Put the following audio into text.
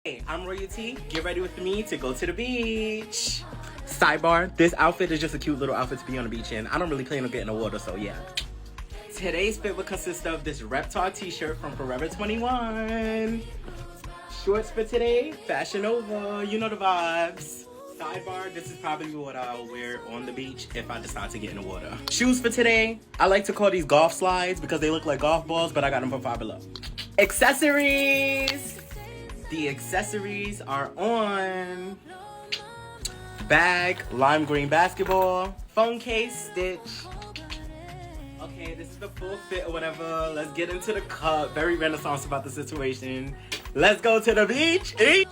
Hey, I'm Royalty. Get ready with me to go to the beach. Sidebar, this outfit is just a cute little outfit to be on the beach in. I don't really plan on getting in the water, so yeah. Today's fit will consist of this Reptar t-shirt from Forever 21. Shorts for today, Fashion Nova, you know the vibes. Sidebar, this is probably what I'll wear on the beach if I decide to get in the water. Shoes for today, I like to call these golf slides because they look like golf balls, but I got them from Five Below. Accessories! The accessories are on bag, lime green basketball, phone case, Stitch. Okay, this is the full fit or whatever. Let's get into the cut. Very Renaissance about the situation. Let's go to the beach. Eat.